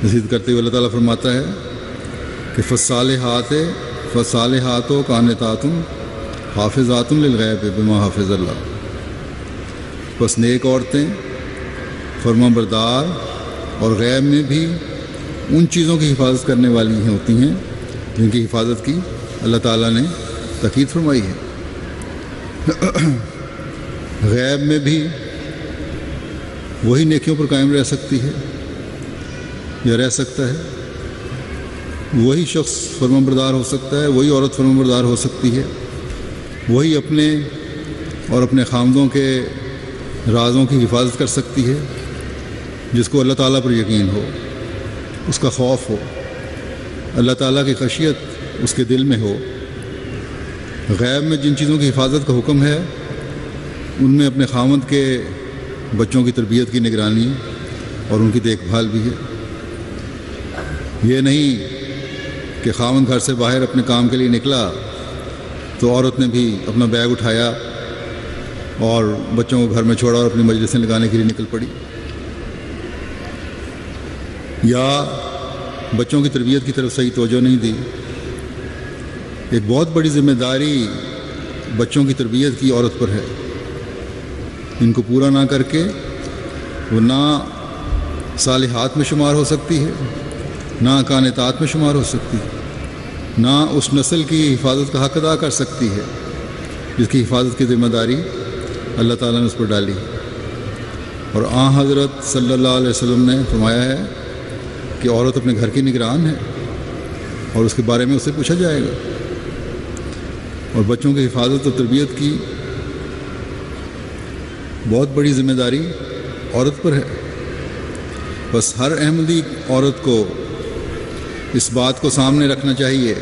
مزید کرتے ہوئے اللہ تعالیٰ فرماتا ہے کہ فالصالحات و قانتات حافظات للغیب بما حافظ اللہ، بس نیک عورتیں فرمانبردار اور غیب میں بھی ان چیزوں کی حفاظت کرنے والی ہوتی ہیں جن کی حفاظت کی اللہ تعالیٰ نے تاکید فرمائی ہے۔ غیب میں بھی وہی نیکیوں پر قائم رہ سکتی ہے یا رہ سکتا ہے، وہی شخص فرمانبردار ہو سکتا ہے، وہی عورت فرمانبردار ہو سکتی ہے، وہی اپنے اور اپنے خامدوں کے رازوں کی حفاظت کر سکتی ہے جس کو اللہ تعالیٰ پر یقین ہو، اس کا خوف ہو، اللہ تعالیٰ کی خشیت اس کے دل میں ہو۔ غیب میں جن چیزوں کی حفاظت کا حکم ہے ان میں اپنے خامد کے بچوں کی تربیت کی نگرانی اور ان کی دیکھ بھال بھی ہے۔ یہ نہیں کہ خامد گھر سے باہر اپنے کام کے لیے نکلا تو عورت نے بھی اپنا بیگ اٹھایا اور بچوں کو گھر میں چھوڑا اور اپنی مجلسیں لگانے کے لیے نکل پڑی، یا بچوں کی تربیت کی طرف صحیح توجہ نہیں دی۔ ایک بہت بڑی ذمہ داری بچوں کی تربیت کی عورت پر ہے۔ ان کو پورا نہ کر کے وہ نہ صالحات میں شمار ہو سکتی ہے، نہ قانتات میں شمار ہو سکتی ہے، نہ اس نسل کی حفاظت کا حق ادا کر سکتی ہے جس کی حفاظت کی ذمہ داری اللہ تعالیٰ نے اس پر ڈالی۔ اور حضرت صلی اللہ علیہ وسلم نے فرمایا ہے کہ عورت اپنے گھر کی نگران ہے اور اس کے بارے میں اسے پوچھا جائے گا، اور بچوں کی حفاظت اور تربیت کی بہت بڑی ذمہ داری عورت پر ہے۔ بس ہر احمدی عورت کو اس بات کو سامنے رکھنا چاہیے